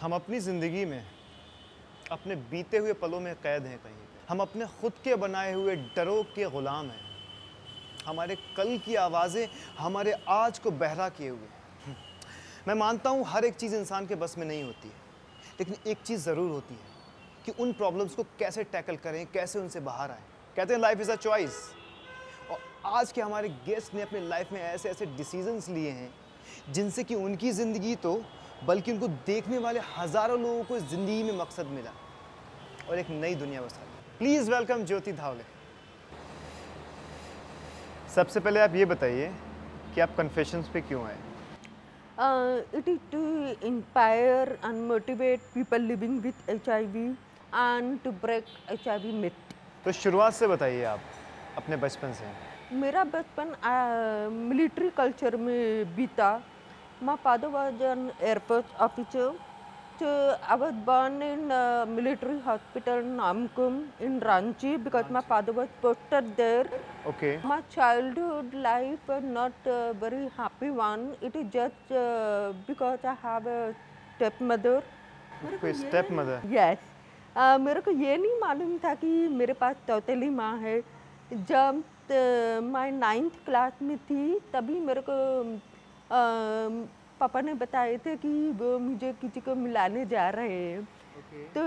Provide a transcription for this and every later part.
हम अपनी ज़िंदगी में अपने बीते हुए पलों में कैद हैं कहीं पे। हम अपने खुद के बनाए हुए डरों के ग़ुलाम हैं। हमारे कल की आवाज़ें हमारे आज को बहरा किए हुए हैं। मैं मानता हूँ हर एक चीज़ इंसान के बस में नहीं होती है, लेकिन एक चीज़ ज़रूर होती है कि उन प्रॉब्लम्स को कैसे टैकल करें, कैसे उनसे बाहर आएँ। कहते हैं लाइफ इज़ अ चॉइस। और आज के हमारे गेस्ट ने अपने लाइफ में ऐसे ऐसे डिसीजंस लिए हैं जिनसे कि उनकी ज़िंदगी तो बल्कि उनको देखने वाले हज़ारों लोगों को ज़िंदगी में मकसद मिला और एक नई दुनिया बसा ली। प्लीज़ वेलकम ज्योति धावले। सबसे पहले आप ये बताइए कि आप कन्फेशंस पे क्यों आए? It is to inspire and motivate people living with HIV and to break HIV myth. तो शुरुआत से बताइए आप अपने बचपन से। मेरा बचपन मिलिट्री कल्चर में बीता. My father was an Air Force officer. So I was born in military hospital Namkum in Ranchi because my father was posted there. Okay. My childhood life was not a very happy one. It is just because I have a stepmother. कोई step mother? Yes. मेरे को ये नहीं मालूम था कि मेरे पास सौतेली माँ है. जब मैं 9th क्लास में थी तभी मेरे को पापा ने बताए थे कि वो मुझे किसी को मिलाने जा रहे हैं. तो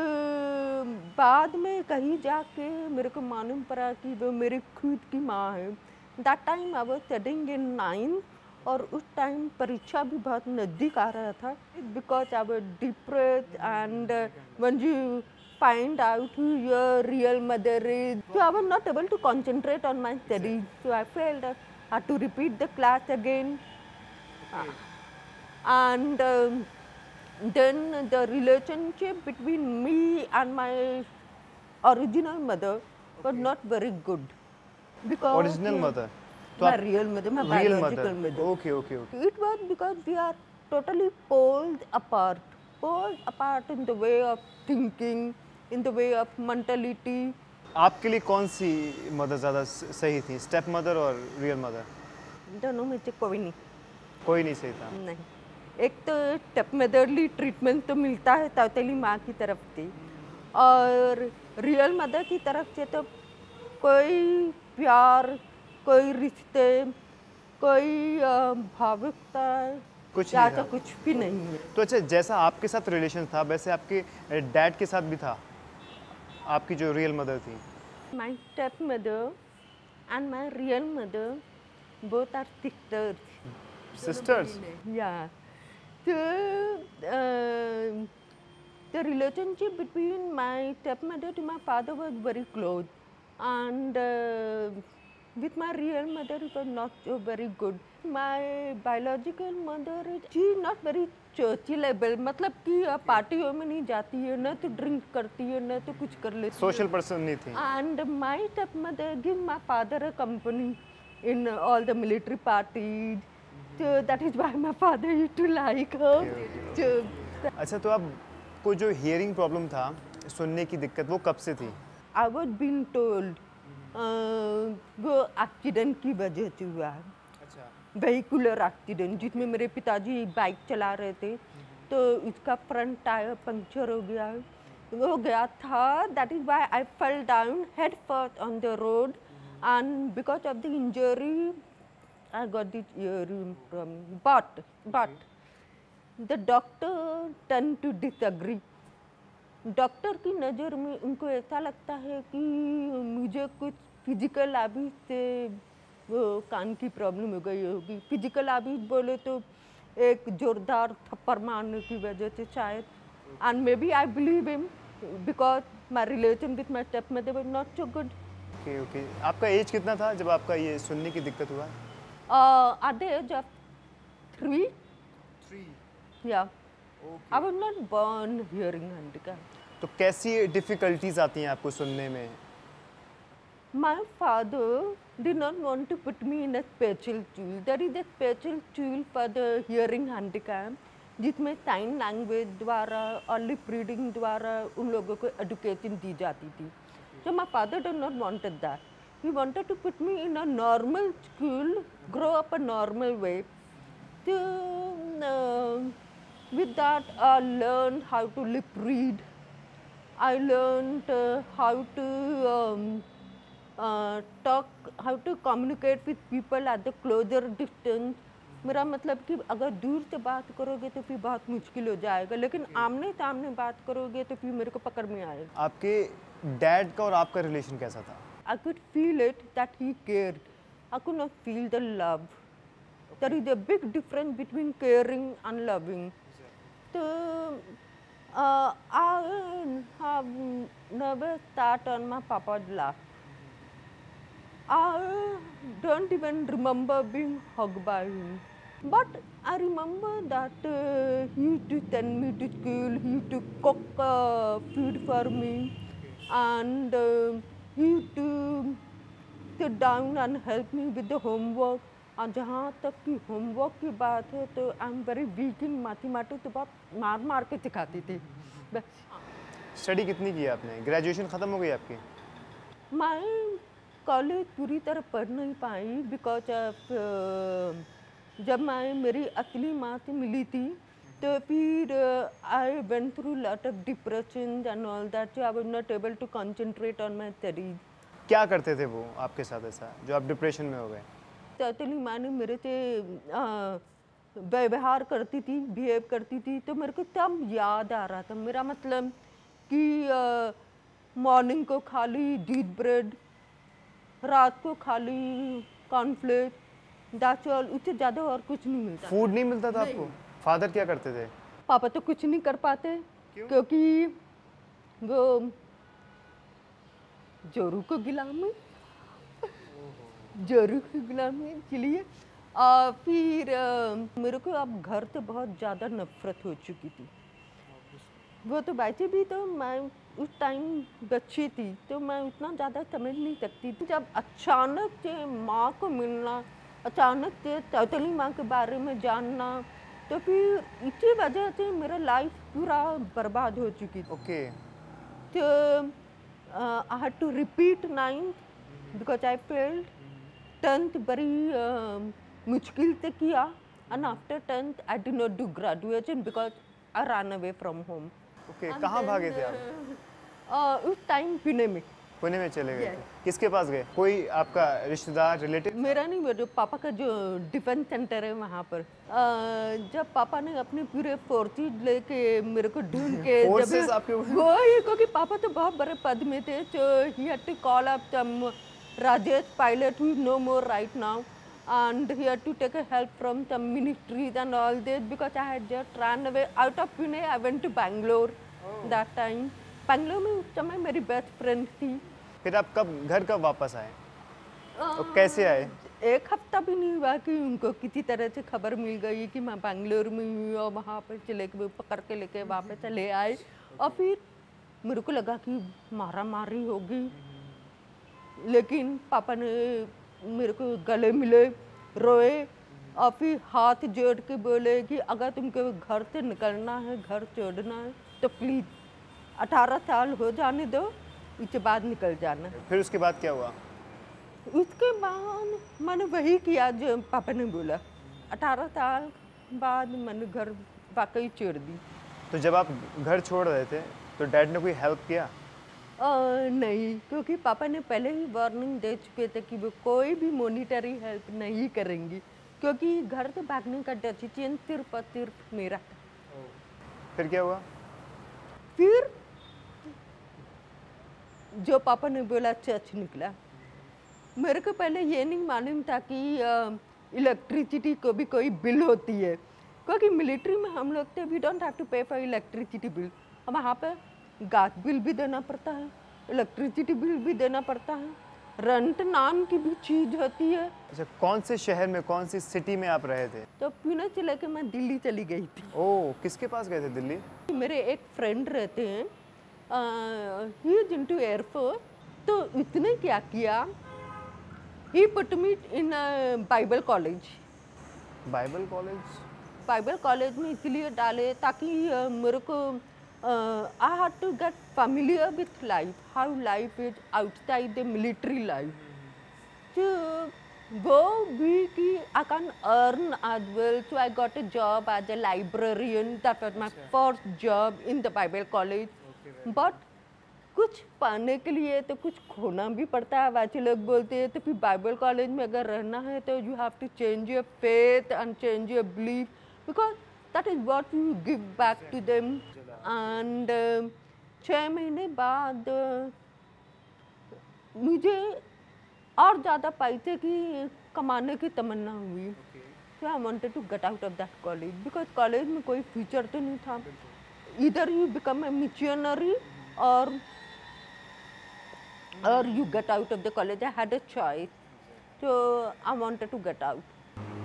बाद में कहीं जाके मेरे को मालूम पड़ा कि वो मेरी खुद की माँ है. That time I was studying in 9th और उस टाइम परीक्षा भी बहुत नज़दीक आ रहा था. Because I was depressed and when you find out who your real mother is. So I was not able to concentrate on my studies. So I felt I had to repeat the class again. And then the relationship between me and my original mother was not very good. Because original mother? my real mother, my biological mother. Okay okay okay. It was because we are totally poles apart in the way of thinking, in the way of mentality. आपके लिए कौन सी mother ज़्यादा सही थी, step mother और real mother? दोनों में से कोई नहीं. कोई नहीं सही था. नहीं. एक तो स्टेप मदरली ट्रीटमेंट तो मिलता है सौतेली माँ की तरफ से, और रियल मदर की तरफ से तो कोई प्यार, कोई रिश्ते, कोई भावुकता कुछ या नहीं तो था. कुछ भी नहीं है. तो अच्छा, जैसा आपके साथ रिलेशन था वैसे आपके डैड के साथ भी था, आपकी जो रियल मदर थी? My stepmother and my real mother both are sisters. Sisters? Yeah. So the relationship between my stepmother to my father was very close, and with my real mother it was not so very good. My biological mother, she is not very sociable. मतलब कि पार्टियों में नहीं जाती है, न तो drink करती है, न तो कुछ कर लेती है. सोशल पर्सन नहीं थी. And my stepmother gave my father a company in all the military parties. So that is why my father used to like her. So, अच्छा, तो आपको जो हियरिंग प्रॉब्लम था, सुनने की दिक्कत, वो कब से थी? I was being told वो एक्सीडेंट की वजह से हुआ है. अच्छा. वेहिकुलर एक्सीडेंट जिसमें मेरे पिताजी बाइक चला रहे थे तो इसका फ्रंट टायर पंक्चर हो गया था. That is why I fell down head first on the road, and because of the injury I got this earring from but the doctor turn to disagree. Doctor की नज़र में उनको ऐसा लगता है कि मुझे कुछ फिजिकल हैबिट से वो कान की प्रॉब्लम हो गई होगी. फिजिकल हैबिट बोले तो एक जोरदार थप्पड़ मारने की वजह से शायद. And maybe I believe him because my relation with my stepmother was not so good. Okay okay. आपका एज कितना था जब आपका ये सुनने की दिक्कत हुआ? At the age of 3. Yeah I was not born hearing handicap. तो कैसी डिफ़िकल्टीज आती हैं आपको सुनने में? My father did not want to put me in a special school. There is a special school for the hearing handicap, जिसमें sign language द्वारा और लिप रीडिंग द्वारा उन लोगों को एजुकेशन दी जाती थी. So my father did not wanted that. He wanted to put me in a normal school, grow up a normal way. So with that, I learned how to lip read. I learned how to talk, how to communicate with people at the closer distance. मेरा मतलब कि अगर दूर से बात करोगे तो फिर बहुत मुश्किल हो जाएगा, लेकिन आमने सामने बात करोगे तो फिर मेरे को पकड़ में आएगा. आपके डैड का और आपका रिलेशन कैसा था? I could feel it that he cared. I could not feel the love. There is a big difference between caring and loving. So, I have never sat on my papa's lap. I don't even remember being hugged by him. But I remember that he used to send me to school, he used to cook food for me, and he used to sit down and help me with the homework. और जहाँ तक कि homework की बात है तो I am very weak in mathematics, तो बहुत मार मार के सिखाती थी. स्टडी कितनी की आपने? ग्रेजुएशन ख़त्म हो गई आपकी? मैं कॉलेज पूरी तरह पढ़ नहीं पाई बिकॉज ऑफ जब मैं मेरी असली माँ से मिली थी तो फिर I went through lot of depression and all that, so I was not able to concentrate on my studies. क्या करते थे वो आपके साथ ऐसा जो आप डिप्रेशन में हो गए? तो असली माँ ने मेरे से व्यवहार करती थी, बिहेव करती थी, तो मेरे को तब याद आ रहा था. मेरा मतलब कि मॉर्निंग को खाली दूध ब्रेड, रात को खाली कॉर्नफ्लेक्स, दैट्स ऑल. उससे ज़्यादा और कुछ नहीं मिलता. फूड नहीं मिलता था आपको? फादर क्या करते थे? पापा तो कुछ नहीं कर पाते क्योंकि वो जोरू को गुलाम है, जोरू को गुलाम है, इसलिए. फिर मेरे को अब घर से बहुत ज़्यादा नफरत हो चुकी थी. वो तो वैसे भी तो मैं उस टाइम बच्ची थी तो मैं उतना ज़्यादा समझ नहीं सकती थी. जब अचानक से माँ को मिलना, अचानक से तौतली माँ के बारे में जानना, तो फिर इसी वजह से मेरा लाइफ पूरा बर्बाद हो चुकी थी. ओके. तो I had to repeat 9th because I failed. 10th बड़ी मुश्किल से किया, and after 10th I did not do graduation because I run away from home. Okay. कहाँ भागे थे आप? उस टाइम पुणे में. पुणे में चले गए थे? Yes. किसके पास गए? कोई आपका रिश्तेदार, रिलेटिव? मेरा नहीं, मेरे पापा का जो डिफेंस सेंटर है वहाँ पर. जब पापा ने अपने पूरे फोर्सेस लेके मेरे को ढूंढ के Forces आपके ऊपर? वो ही, क्योंकि पापा तो बहुत बड़े पद में थे, so he had to call up some Rajesh pilot who is no more right now, and he had to take a help from some ministries and all this because I had just ran away out of Pune. I went to Bangalore that time. Bangalore में उस समय मेरी best friend थी. फिर आप घर कब वापस आए और कैसे आए? एक हफ्ता भी नहीं हुआ कि उनको किसी तरह से खबर मिल गई कि मैं बैंगलोर में हूँ, और वहाँ पर चले के पकड़ के लेके वापस चले आए. और फिर मेरे को लगा कि मारा मारी होगी, लेकिन पापा ने मेरे को गले मिले, रोए, और फिर हाथ जोड़ के बोले कि अगर तुमको घर से निकलना है, घर छोड़ना है, तो प्लीज़ 18 साल हो जाने दो, उसके बाद निकल जाना. फिर उसके बाद क्या हुआ? उसके बाद मैंने वही किया जो पापा ने बोला. 18 साल बाद मैंने घर वाकई छोड़ दी. तो जब आप घर छोड़ रहे थे तो डैड ने कोई हेल्प किया? नहीं, क्योंकि पापा ने पहले ही वार्निंग दे चुके थे कि वो कोई भी मॉनिटरी हेल्प नहीं करेंगी, क्योंकि घर से भागने का डिसीजन सिर्फ और सिर्फ मेरा था. फिर क्या हुआ? फिर जो पापा ने बोला चर्च निकला. मेरे को पहले ये नहीं मालूम था कि इलेक्ट्रिसिटी को भी कोई बिल होती है, क्योंकि मिलिट्री में हम लोग थे, वी डोंट हैव टू पे फॉर इलेक्ट्रिसिटी बिल. वहाँ पे गैस बिल भी देना पड़ता है, इलेक्ट्रिसिटी बिल भी देना पड़ता है, रेंट नाम की भी चीज़ होती है. अच्छा, कौन से शहर में, कौन सी सिटी में आप रहे थे? तो पुणे से लेकर मैं दिल्ली चली गई थी. ओह, किसके पास गए थे दिल्ली? मेरे एक फ्रेंड रहते हैं, ही इज इनटू एयरफोर्स. तो उसने क्या किया, he put me in Bible college. Bible college? Bible college में इसलिए डाले ताकि मेरे को I had to get familiar with life, how life is outside the military life. तो वो भी कि I can earn as well. So I got a job as a librarian. That was my first job in the Bible college. But कुछ पाने के लिए तो कुछ खोना भी पड़ता है। वैसे लोग बोलते हैं तो फिर बाइबल कॉलेज में अगर रहना है तो you have to change your faith and change your belief because that is what you give back to them. And 6 महीने बाद मुझे और ज़्यादा पैसे की कमाने की तमन्ना हुई। So I wanted to get out of that college because college में कोई फ्यूचर तो नहीं था। Either you become a missionary or you get out of the college. I had a choice, so I wanted to get out.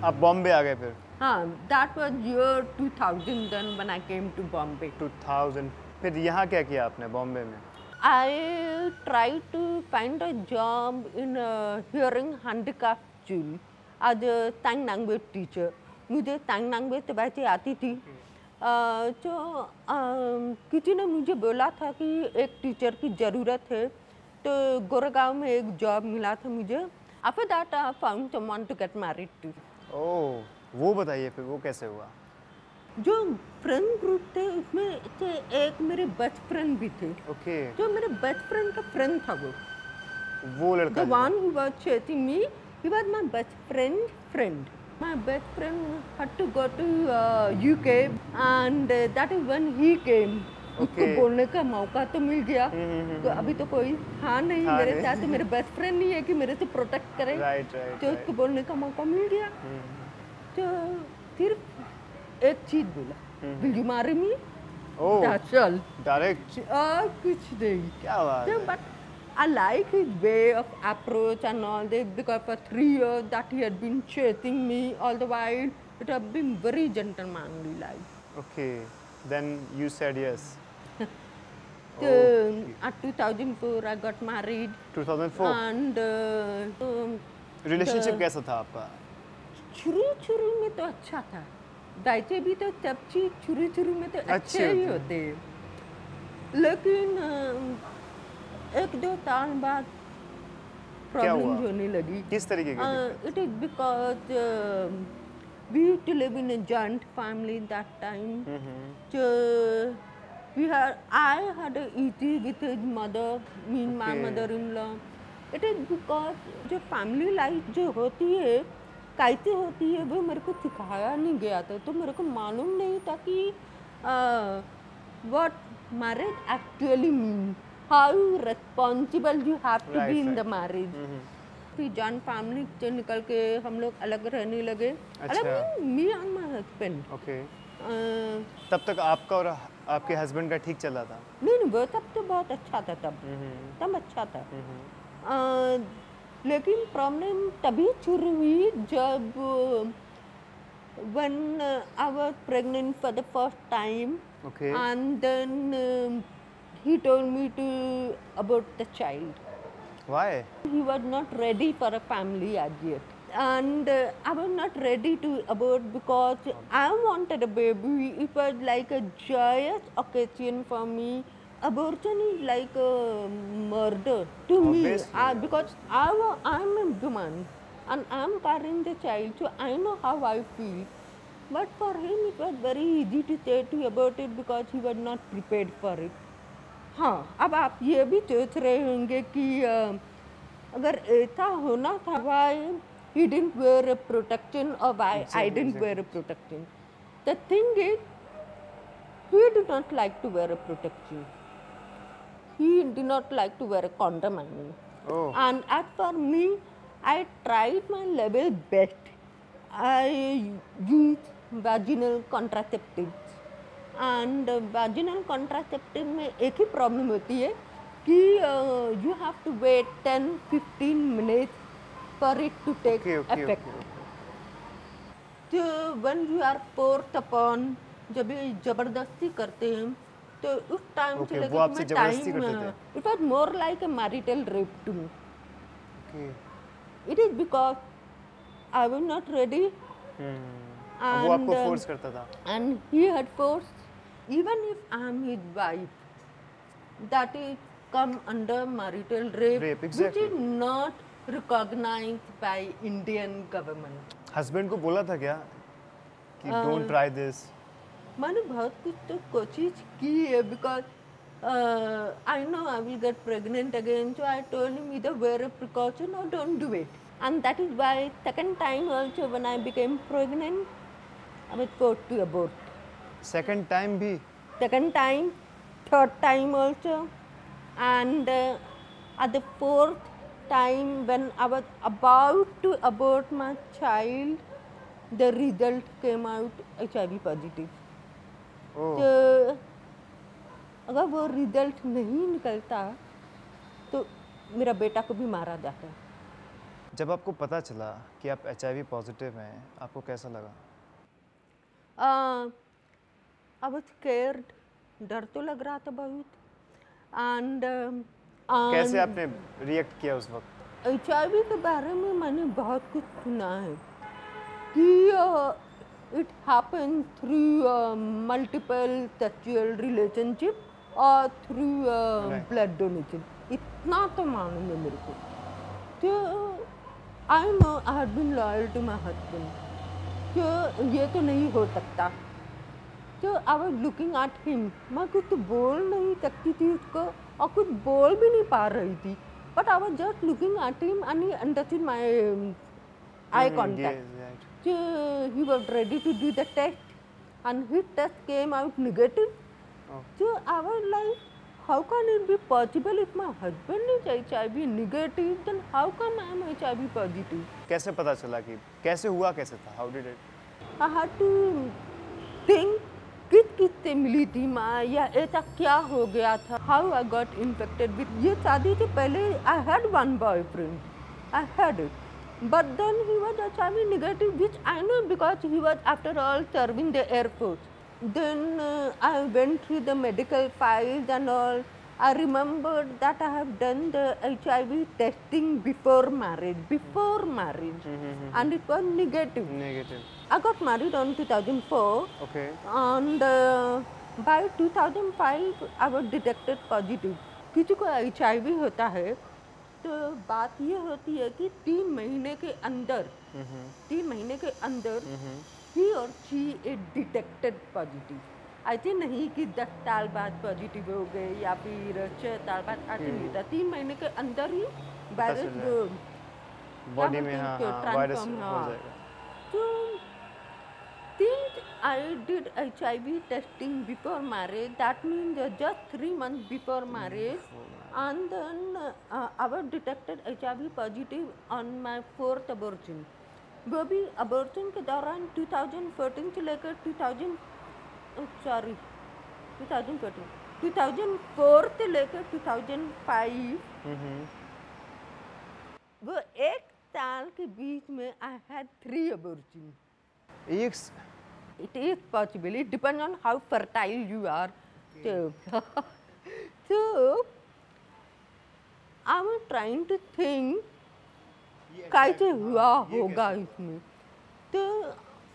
आप बॉम्बे आ गए फिर? हाँ, that was year 2000 then when I came to Bombay. 2000 फिर यहाँ क्या किया आपने बॉम्बे में? I tried to find a job in a hearing handicap school as a sign language teacher. मुझे sign language तो वैसे आती थी। तो किसी ने मुझे बोला था कि एक टीचर की ज़रूरत है, तो गोरेगांव में एक जॉब मिला था मुझे। After that I found someone to get married to. ओह, वो बताइए फिर वो कैसे हुआ? जो फ्रेंड ग्रुप थे उसमें से एक मेरे बेस्ट फ्रेंड भी थे। ओके। जो मेरे बेस्ट फ्रेंड का फ्रेंड था वो लड़का the जो था। one who was chasing me, he was my best friend. My best friend had to go to UK and that is when he came. उसको बोलने का मौका तो मिल गया। तो अभी तो कोई हाँ नहीं मेरे साथ, तो मेरे बेस्ट फ्रेंड नहीं है कि मेरे से प्रोटेक्ट करे। तो उसको बोलने का मौका मिल गया। तो सिर्फ एक चीज बोला, Will you marry me? Oh, That's all. Direct? और कुछ नहीं। क्या बात है? But I like his way of approach and all this because for 3 years that he had been chasing me all the while. It had been very gentlemanly like. Okay, then you said yes. So at 2004 I got married 2004? and relationship कैसा था आपका? शुरू में तो अच्छा था। वैसे भी तो सब चीज शुरू में तो अच्छे ही होते हैं, लेकिन 1-2 साल बाद प्रॉब्लम होने लगी। किस तरीके की? It is because we used to live in a joint family that time. So I had an issue with his mother, me and my mother-in-law. It is because जो family life जो होती है कैसे होती है वो मेरे को सिखाया नहीं गया था, तो मेरे को मालूम नहीं था कि what marriage actually means, how responsible you have to be in the marriage. फिर जॉइंट फैमिली से निकल के हम लोग अलग रहने लगे। अलग me and my husband. Okay. तब तक आपका और आपके हस्बैंड का ठीक चला था? नहीं वो तब तो बहुत अच्छा था, तब अच्छा था। लेकिन प्रॉब्लम तभी शुरू हुई जब when I was pregnant for the first time. Okay. And then he told me to abort the child. Why? He was not ready for a family as yet. And I was not ready to abort because I wanted a baby. It was like a joyous occasion for me. Abortion is like a murder to me because I'm a woman and I'm carrying the child, so I know how I feel. But for him it was very easy to say to abort it because he was not prepared for it. हाँ, अब आप ये भी सोच रहे होंगे कि अगर ऐसा होना था, why he didn't wear a protection or why I didn't wear a protection. The thing is, he did not like to wear a protection. He did not like to wear a condom, I mean. Oh. And as for me, I tried my level best. I used vaginal contraceptives. And vaginal contraceptive में एक ही problem होती है कि you have to wait 10-15 minutes for it to take effect. So when you are forced upon, जब ये जबरदस्ती करते हैं तो उस टाइम से लेकर मैं time it was more like a marital rape to me. It is because I was not ready. वो आपको फोर्स करता था. And he had forced. Even if I am his wife, that is come under marital rape, exactly. which is not recognized by Indian government. Husband को बोला था क्या कि don't try this? मैंने बहुत कुछ तो कोशिश की है because I know I will get pregnant again, so I told him either wear a precaution or don't do it. And that is why second time also when I became pregnant, I was forced to abort. Second time भी? Second time, third time also, and at the fourth time when I was about to abort my child, the result came out HIV positive. ओह, तो अगर वो result नहीं निकलता तो मेरा बेटा को भी मारा जाता। जब आपको पता चला कि आप HIV पॉजिटिव हैं, आपको कैसा लगा? आई वाज स्केयर्ड, डर तो लग रहा था बहुत। एंड कैसे आपने रिएक्ट किया उस वक्त? HIV के बारे में मैंने बहुत कुछ सुना है कि it happens through multiple sexual relationship or through Right. blood donation. इतना तो मालूम है मेरे को। तो I know I have been loyal to my husband. तो ये तो नहीं हो सकता। तो I was looking at him. मैं कुछ तो बोल नहीं सकती थी उसको और कुछ बोल भी नहीं पा रही थी। But I was just looking at him and he understood my eye contact. right. So he was ready to do the test and his test came out negative. Oh. So I was like, how can it be possible if my husband is HIV negative, then how come I am HIV positive? कैसे पता चला कि कैसे हुआ कैसे था? How did it? I had to think किस से मिली थी माँ या ऐसा क्या हो गया था, how I got infected with। ये शादी से पहले I had one boyfriend, I had it, but then he was HIV negative, which I know because he was after all serving the Air Force. Then I went through the medical files and all. I remembered that I have done the HIV testing before marriage, and it was negative. Negative. I got married on 2004. Okay. And by 2005 I was detected positive. किसी को HIV होता है तो बात ये होती है कि 3 महीने के अंदर he or she is detected positive. ऐसे नहीं कि 10 साल बाद पॉजिटिव हो गए या फिर 6 साल बाद, ऐसे नहीं होता। 3 महीने के अंदर ही वायरस बॉडी में हाँ वायरस हो हाँ। जाएगा। So, since I did HIV testing before marriage, that means just 3 months before marriage, and then I was detected HIV positive on my 4th abortion. वो भी abortion के दौरान 2014 से लेकर 2004 से लेकर 2005, वो 1 साल के बीच में I had 3 abortions. एक It is possible. It depends on how fertile you are. So I was trying to think कैसे हुआ होगा इसमें। तो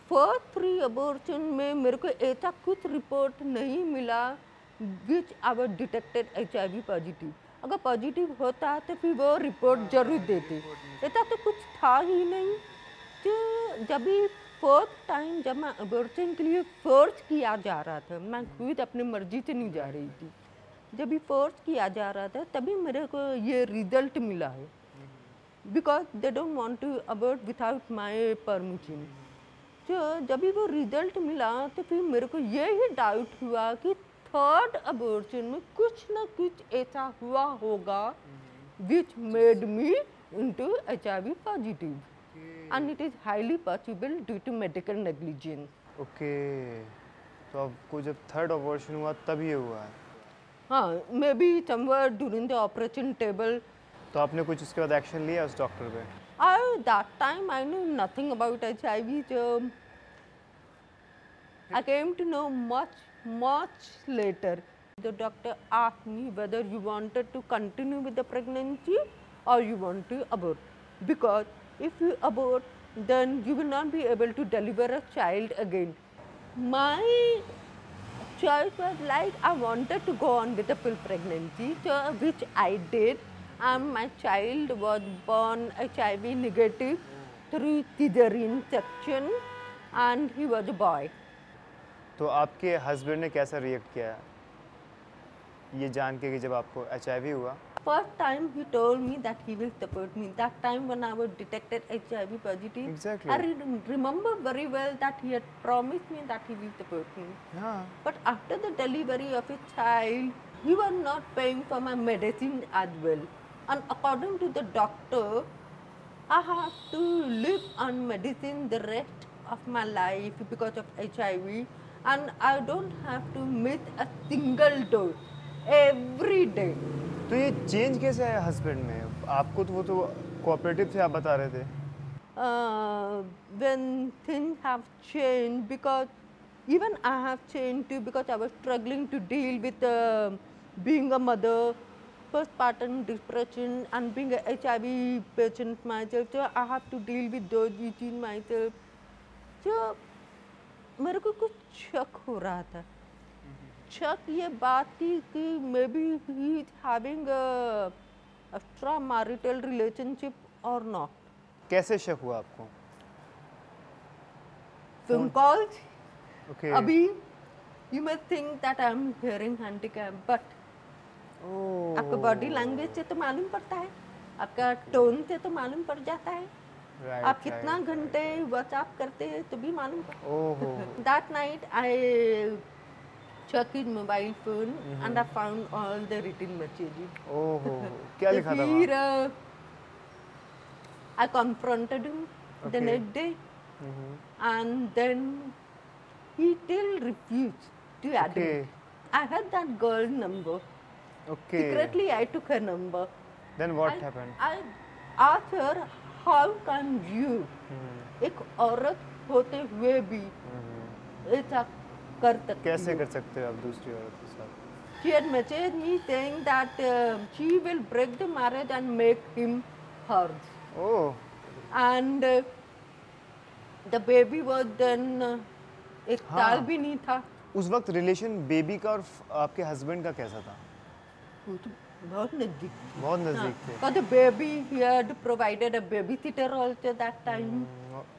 फर्स्ट 3 अबॉर्शन में मेरे को ऐसा कुछ रिपोर्ट नहीं मिला which I was detected HIV positive. अगर पॉजिटिव होता तो फिर वो रिपोर्ट जरूर देते, ऐसा तो कुछ था ही नहीं। तो जब भी फर्स्ट टाइम जब मैं अबॉर्शन के लिए फोर्स किया जा रहा था, मैं खुद अपनी मर्जी से नहीं जा रही थी, जब भी फोर्स किया जा रहा था तभी मेरे को ये रिजल्ट मिला है, because they don't want to abort without my permission. तो जब भी वो रिजल्ट मिला तो फिर मेरे को ये ही डाउट हुआ कि थर्ड अबॉर्शन में कुछ ना कुछ ऐसा हुआ होगा which made me into HIV positive, and it is highly possible due to medical negligence. Okay, तो आपको जब थर्ड अबॉर्शन हुआ तब ये हुआ है? हाँ, may be somewhere during the operation table. तो आपने कुछ उसके बाद एक्शन लिया उस डॉक्टर पे? That time I knew nothing about HIV, so I came to know much later. The doctor asked me whether you wanted to continue with the pregnancy or you want to abort, because if you abort then you will not be able to deliver a child again. My choice was like I wanted to go on with the full pregnancy, so which I did, and my child was born HIV negative through cesarean section, and he was a boy. तो आपके husband ने कैसा react किया ये जान के कि जब आपको HIV हुआ? First time he told me that he will support me. That time when I was detected HIV positive, Exactly. I remember very well that he had promised me that he will support me. हाँ, But after the delivery of his child, he was not paying for my medicine as well. And according to the doctor, I have to live on medicine the rest of my life because of HIV, and I don't have to miss a single dose every day. तो ये change कैसे आया husband में? आपको तो वो तो cooperative थे, आप बता रहे थे। When things have changed, because even I have changed too, because I was struggling to deal with being a mother, postpartum depression, and being a HIV patient myself. So I have to deal with those issues myself. So मेरे को कुछ शक हो रहा था। शक ये बात थी कि may be he is having extra marital relationship और नॉट। कैसे शक हुआ आपको? Phone calls. ओके। अभी you may think that I am hearing handicap, but ओह, आपका बॉडी लैंग्वेज से तो मालूम पड़ता है, आपका टोन से तो मालूम पड़ जाता है, राइट, आप कितना घंटे व्हाट्सएप करते हैं तो भी मालूम पड़ता ओहो, है। That night I checked his mobile phone and I found all the written messages. ओहो, क्या तो लिखा था फिर वहाँ? I confronted him the Okay. next day, and then he still refused to admit. Okay. I had that girl's number. Okay. Secretly, I took her number. Then what happened? I asked her, how can you, एक औरत होते हुए भी ऐसा कर सकती कैसे हो? कर सकते हो आप दूसरी औरत के साथ? She had messaged me saying that she will break the marriage and make him hers. Oh, And the baby was then एक हाँ। साल भी नहीं था। उस वक्त रिलेशन बेबी का और आपके हस्बैंड का कैसा था? वो तो बहुत नजदीक था। बहुत नजदीक थे। For the baby, he had provided a babysitter also that time.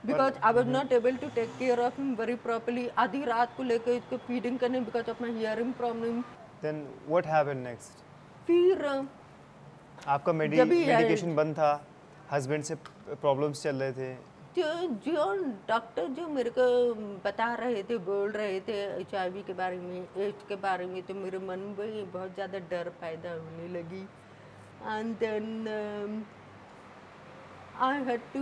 Because I was not able to take care of him very properly. आधी रात को लेकर इसको फीडिंग करने because of my hearing problem. Then what happened next? फिर आपका जब भी मेडिकेशन बंद था, हस्बैंड से प्रॉब्लम्स चल रहे थे। जो डॉक्टर जो मेरे को बता रहे थे, बोल रहे थे HIV के बारे में, एड्स के बारे में, तो मेरे मन में बहुत ज़्यादा डर पैदा होने लगी। And then I had to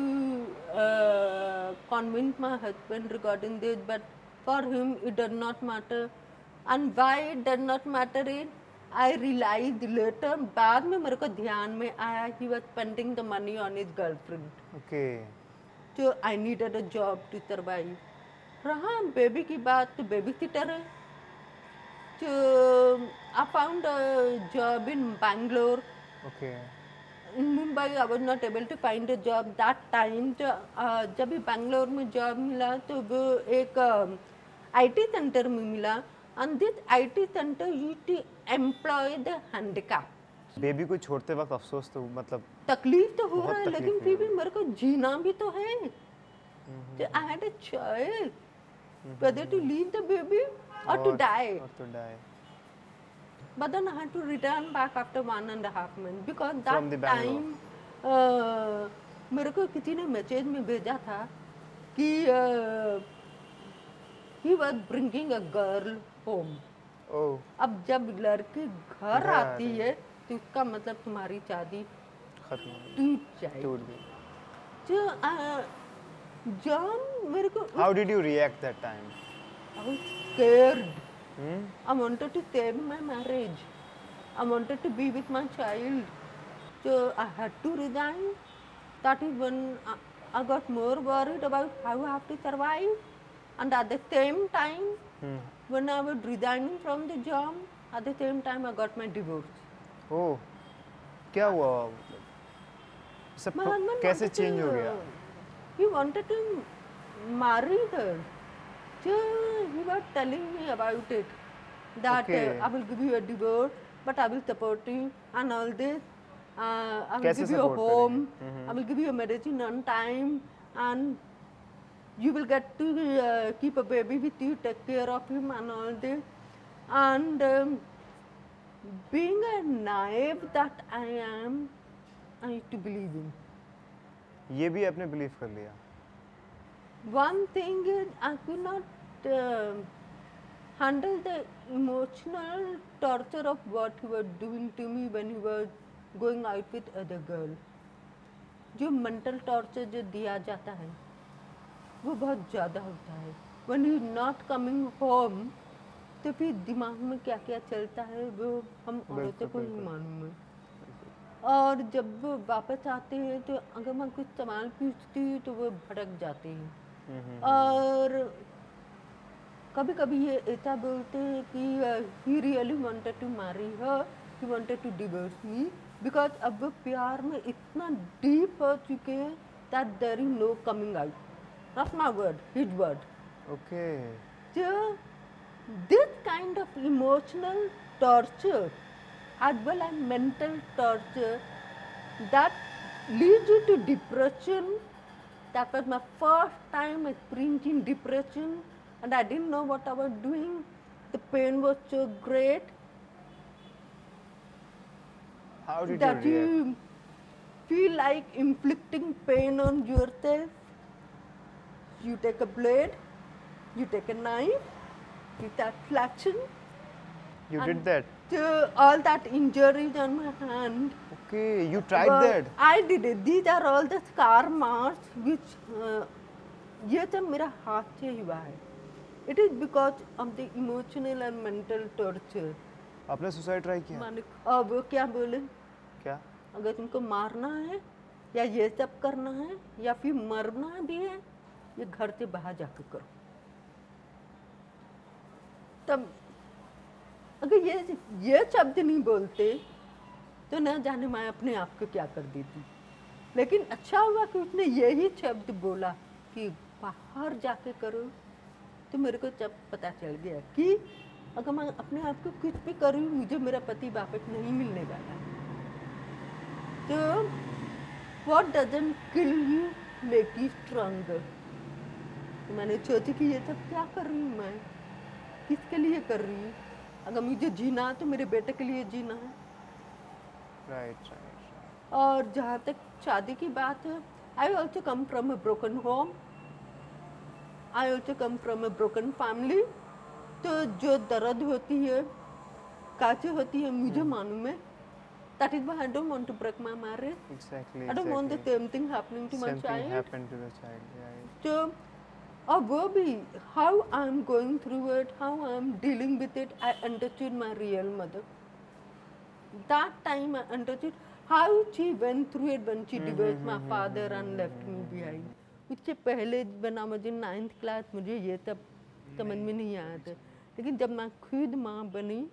convince my husband regarding this, but for him it does not matter. And why it does not matter is, I realized later, बाद में मेरे को ध्यान में आया, he was spending the money on his girlfriend. Okay, So I needed a job to survive. रहा baby की बात, तो बेबी सिटर है। So I found a job in Bangalore. Okay, In Mumbai, I was not able to find a job that time. तो जब भी बैंगलोर में job मिला तो वो एक IT सेंटर में मिला, and this IT center used to employ the handicapped. Baby को छोड़ते वक्त अफसोस तो मतलब तकलीफ तो हो बहुत रहा है, तकलीफ लेकिन हुई फिर भी मेरे को जीना भी तो है। So I had a choice whether to leave the baby or to die. और तो die. But then I had to return back after 1.5 months because that From the Bangalore. time मेरे को किसी ने मैसेज में भेजा था कि he was bringing a girl home. ओह, अब जब लड़की घर घर आती है तो इसका मतलब तुम्हारी शादी खत्म हो गई, टूट जाएगी। टूट गई। तो जॉन मेरे को How did you react that time? I was scared. Hmm? I wanted to save my marriage. I wanted to be with my child. So I had to resign. That is when I got more worried about how I have to survive. And at the same time, when I was resigning from the job, at the same time I got my divorce. ओह, क्या हुआ? सब My husband कैसे wanted change हो to- गया? He wanted to marry her. So he was telling me about it. That Okay. I will give you a divorce, but I will support you and all this. I will कैसे give you a support home, करेंगे? I will give you a medicine on time, and you will get to keep a baby with you, take care of him and all this. And being a naive that I am, I used to believe in. ये भी आपने believe कर लिया? One thing is I could not handle the emotional torture of what he was doing to me when he was going out with other girl. जो mental torture जो दिया जाता है वो बहुत ज़्यादा होता है. When he is not coming home तो फिर दिमाग में क्या क्या चलता है वो हम औरतों को ही मालूम है. और जब वो वापस आते हैं तो अगर मैं कुछ सवाल पूछती हूँ तो वो भड़क जाते हैं. और कभी कभी ये ऐसा बोलते हैं कि he really wanted to marry her, he wanted to divorce me, because अब वो प्यार में इतना डीप हो चुके हैं that there is no coming out. Not my word, his word. Okay. So this kind of emotional torture as well as mental torture that leads you to depression. That was my first time experiencing depression, and I didn't know what I was doing. The pain was so great How did that you react? you feel like inflicting pain on yourself. You take a blade, you take a knife, you start slashing. You and did that? All that injuries on my hand. Okay, you tried But that? I did it. These are all the scar marks which ये सब मेरा हाथ से हुआ है. It is because of the emotional and mental torture. आपने suicide try किया? माने अब वो क्या बोले, क्या? अगर तुमको मारना है या ये सब करना है या फिर मरना भी है, ये घर से बाहर जाके करो. तब अगर ये शब्द नहीं बोलते तो न जाने मैं अपने आप को क्या कर देती. लेकिन अच्छा हुआ कि उसने यही शब्द बोला कि बाहर जाके करो. तो मेरे को जब पता चल गया कि अगर मैं अपने आप को कुछ भी करूँ मुझे मेरा पति वापस नहीं मिलने वाला है. तो what doesn't kill you make you stronger. मैंने सोचा कि ये सब क्या कर रही हूँ मैं, किसके लिए कर रही हूँ. अगर मुझे जीना है तो मेरे बेटे के लिए जीना है. राइट. और जहाँ तक शादी की बात है, I also come from a broken home, I also come from a broken family. तो जो दर्द होती है कैसे होती है मुझे मालूम है. That is why I don't want to break my marriage. Exactly. I don't want the same thing happening to my Same thing child. happened to the child. Right. So, और वो भी how I'm going through it, how I'm dealing with it, I understood my real mother. That time I understood how she went through it when she divorced my father and left me behind. उससे पहले बना मुझे 9th class मुझे ये सब समझ में नहीं आया था. लेकिन जब मैं खुद माँ बनी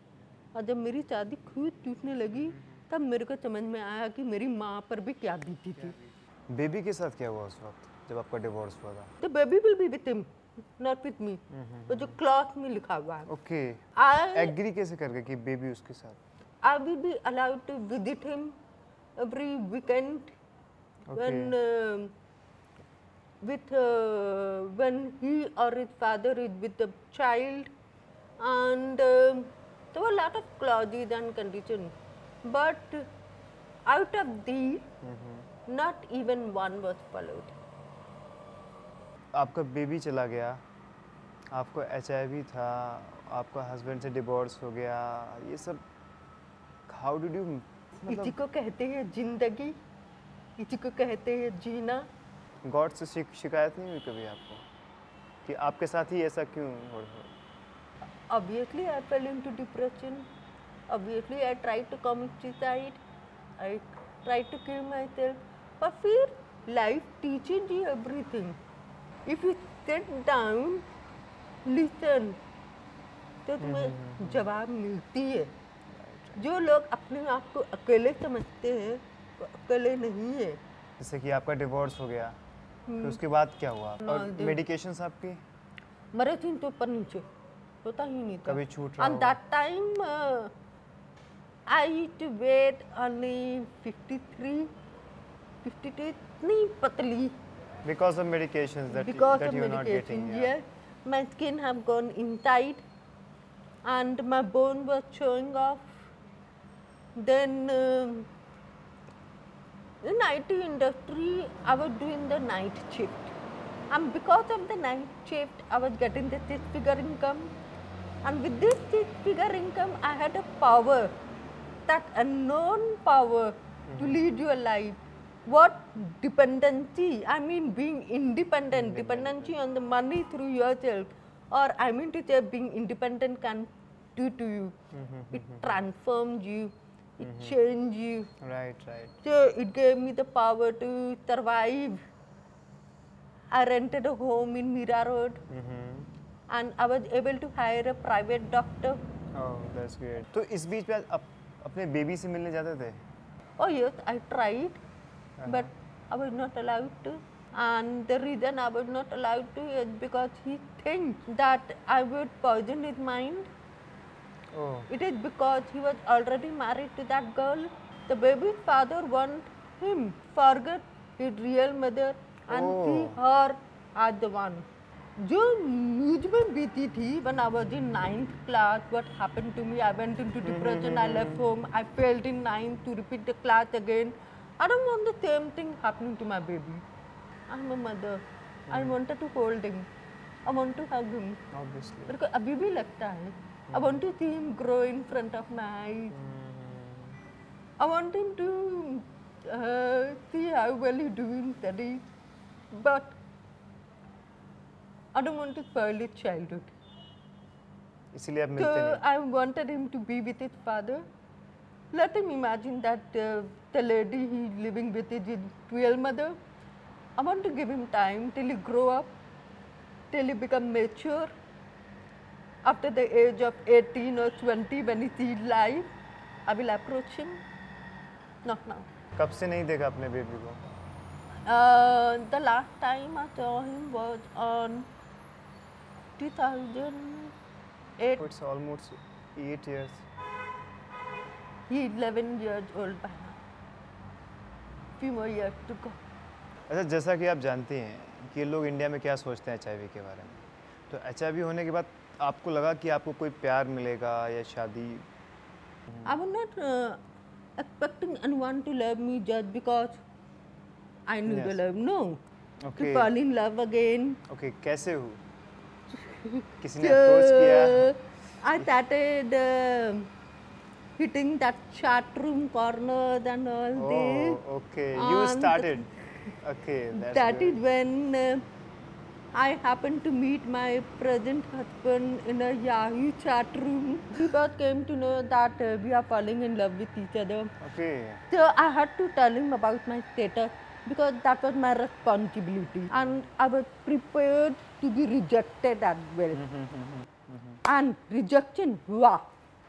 और जब मेरी शादी खुद टूटने लगी तब मेरे को समझ में आया कि मेरी माँ पर भी क्या बीती थी. बेबी के साथ क्या हुआ उस वक्त जब आपका डिवोर्स हुआ था? The baby will be with him, not with me. वो जो क्लॉथ में लिखा हुआ है. ओके. I एग्री कैसे कर गए कि बेबी उसके साथ? I will be allowed to visit him every weekend when when he or his father is with the child, and there were a lot of clauses and conditions, but out of these, not even one was followed. आपका baby चला गया, आपको HIV था, आपका husband से divorce हो गया, ये सब हाउ डिड यू किसी को कहते हैं जिंदगी, किसी को कहते हैं जीना. गॉड से शिकायत नहीं हुई कभी आपको कि आपके साथ ही ऐसा क्यों हो रहा है? Obviously, I fell into depression. Obviously, I tried to commit suicide. I tried to kill myself. But फिर life teaches you everything. If you sit down, listen, तो तुम्हें जवाब मिलती है. जो लोग अपने आप को अकेले समझते हैं वो अकेले नहीं है. जैसे कि आपका डिवोर्स हो गया, फिर उसके बाद क्या हुआ? और मेडिकेशंस आपकी मैराथन तो ऊपर नीचे होता ही नहीं था. कभी छूट रहा And होगा? that time I used to weight only 53, 52, nahi patli. Because of medications that Because that of you're not getting. medication, yes. My skin have gone in tight and my bone was showing off. Then in IT industry, I was doing the night shift. And because of the night shift, I was getting the six-figure income. And with this six-figure income, I had a power, that unknown power to lead your life. What dependency? I mean, being independent, dependency on the money through yourself, or I mean to say, being independent can do to you. It transforms you, it changes you. Right, right. So it gave me the power to survive. I rented a home in Mira Road, and I was able to hire a private doctor. Oh, that's great. तो इस बीच में आप अपने baby से मिलने जाते थे? Oh yes, I tried, but I was not allowed to. And the reason I was not allowed to is because he thinks that I would poison his mind. Oh. It is because he was already married to that girl. The baby's father want him forget his real mother and see her as the one. जो मुझ में बीती थी when I was in 9th class, what happened to me, I went into depression, I left home, I failed in 9th to repeat the class again. I don't want the same thing happening to my baby. I'm a mother. I wanted to hold him. I want to hug him. Obviously. मेरे को अभी भी लगता है. I want to see him grow in front of my eyes. I want him to see how well he's doing studies. But I don't want to spoil his childhood. इसीलिए आप मिलते So नहीं. I wanted him to be with his father. Let him imagine that the lady he's living with is his real mother. I want to give him time till he grow up, till he become mature. After the age of 18 or 20, when he sees life, I will approach him. Not now. कब से नहीं देखा अपने baby को? The last time I saw him was on 2008. It's almost 8 years. He's 11 years old by now. Few more years to go. अच्छा, जैसा कि आप जानती हैं कि लोग इंडिया में क्या सोचते हैं HIV के बारे में, तो HIV होने के बाद आपको लगा कि आपको कोई प्यार मिलेगा या शादी? I was not expecting anyone to love me just because I knew the Yes. love. No. Okay. To fall in love again. Okay, कैसे हो? किसी ने अप्रोच किया? I started hitting that chat room corners and all this. Oh, okay. You And started. Okay, that's That good. is when I happened to meet my present husband in a Yahoo chat room. We both came to know that we are falling in love with each other. Okay. So I had to tell him about my status because that was my responsibility. And I was prepared to be rejected as well. And rejection, wow.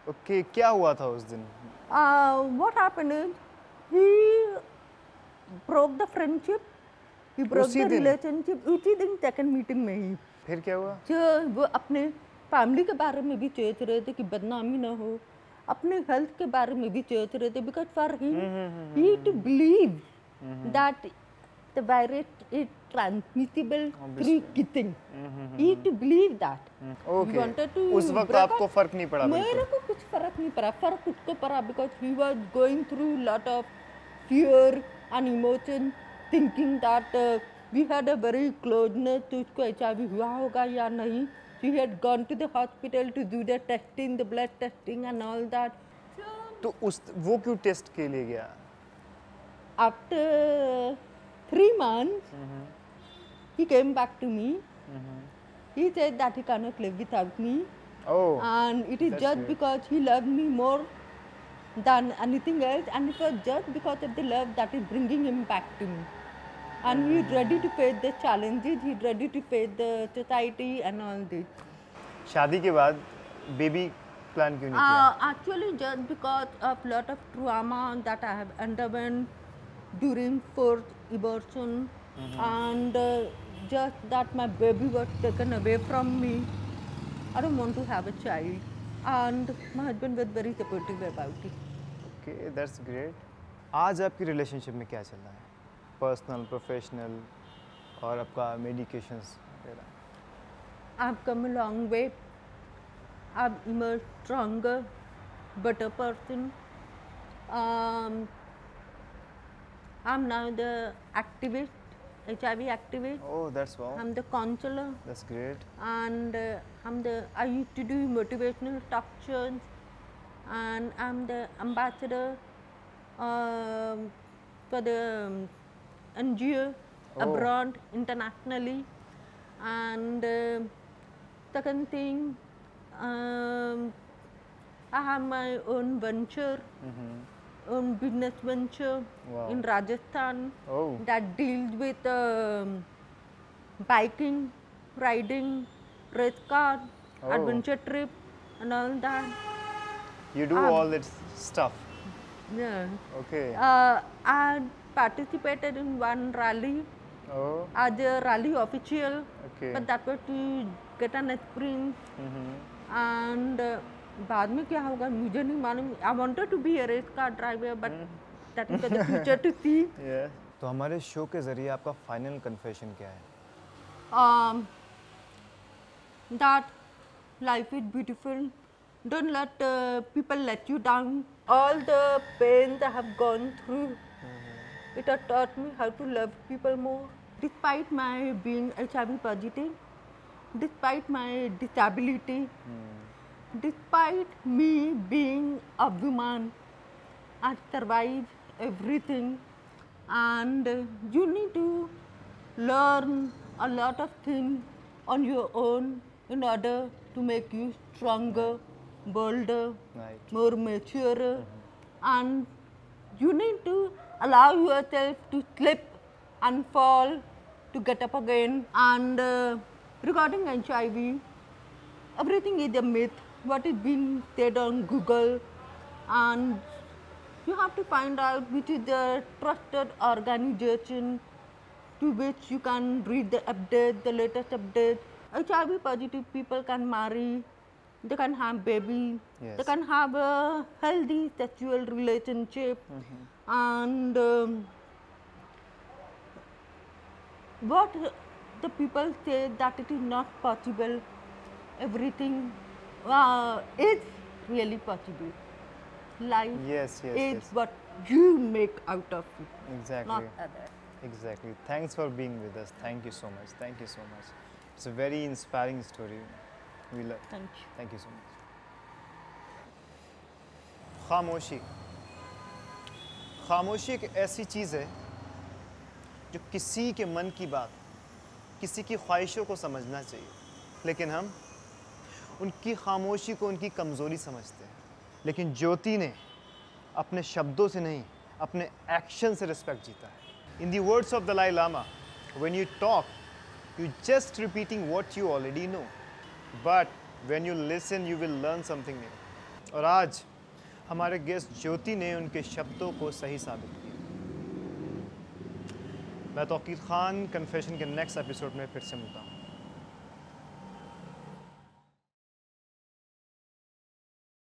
Okay, क्या हुआ था उस दिन? What happened is he broke the friendship, he broke उसी the दिन? relationship उसी दिन second meeting में ही. फिर क्या हुआ? जो वो अपने फैमिली के बारे में भी सोच रहे थे कि बदनामी ना हो, अपने हेल्थ के बारे में भी सोच रहे थे because for him he to believe that the virus is transmissible through kissing. He to believe that. Okay. He wanted to उस वक्त break आपको up. फर्क नहीं पड़ा मेरे बिल्कुल? को कुछ फर्क नहीं पड़ा, फर्क उसको पड़ा because he was going through lot of fear and emotion, thinking that we had a very closeness to उसको HIV हुआ होगा या नहीं. She had gone to the hospital to do the testing, the blood testing and all that. तो वो क्यों test के लिए गया? After 3 months, he came back to me. He said that he cannot live without me. Oh. And it is that's just great. because he loved me more than anything else, and it was just because of the love that is bringing him back to me. And he's ready to face the challenges, he's ready to face the society and all this. शादी के बाद baby plan क्यों नहीं किया? Actually, just because of lot of trauma that I have underwent during fourth abortion, and just that my baby was taken away from me. I don't want to have a child, and my husband was very supportive about it. Okay, that's great. आज आपकी relationship में क्या चल रहा है? Personal, professional और आपका medications वगैरह? I've come a long way. I've emerged stronger, better person. Um, I'm now the activist, HIV activist. Oh, that's wow. I'm the counselor, That's great. and I used to do motivational talk shows, and I'm the ambassador for the NGO Oh. abroad internationally. And second thing, I have my own venture, own business venture Wow. in Rajasthan Oh, that deals with biking, riding, race car, Oh. adventure trip, and all that. you do all that stuff. Yeah. Okay. I participated in one rally Oh, as a rally official, okay. but that was to get an experience. And बाद में क्या होगा मुझे नहीं मालूम. I wanted to be a race car driver, but that is for the future to see. Yeah. तो हमारे show के जरिए आपका फाइनल कन्फेशन क्या है? That life is beautiful. Don't let people let you down. All the pains I have gone through, it has taught me how to love people more. Despite my being HIV positive, despite my disability, despite me being a woman, I survived everything. And you need to learn a lot of things on your own in order to make you stronger, bolder, Right. more mature, and you need to allow yourself to slip and fall to get up again. And regarding HIV, everything is a myth. What is being said on Google, and you have to find out which is the trusted organization to which you can read the updates, the latest updates. HIV positive people can marry, they can have baby, Yes. they can have a healthy sexual relationship, and what the people say that it is not possible, everything is really possible. Life Yes, yes, is yes. what you make out of it, Exactly. not other. Exactly. Thanks for being with us. Thank you so much. Thank you so much. It's a very inspiring story. We love. Thank you. Thank you so much. खामोशी. खामोशी एक ऐसी चीज़ है जो किसी के मन की बात, किसी की ख्वाहिशों को समझना चाहिए, लेकिन हम उनकी खामोशी को उनकी कमज़ोरी समझते हैं. लेकिन ज्योति ने अपने शब्दों से नहीं, अपने एक्शन से रिस्पेक्ट जीता है. In the words of Dalai Lama, when you talk, you just repeating what you already know. But when you listen, you will learn something new. और आज हमारे गेस्ट ज्योति ने उनके शब्दों को सही साबित किया. मैं तौकीर खान कन्फेशन के नेक्स्ट एपिसोड में फिर से मिलता हूँ.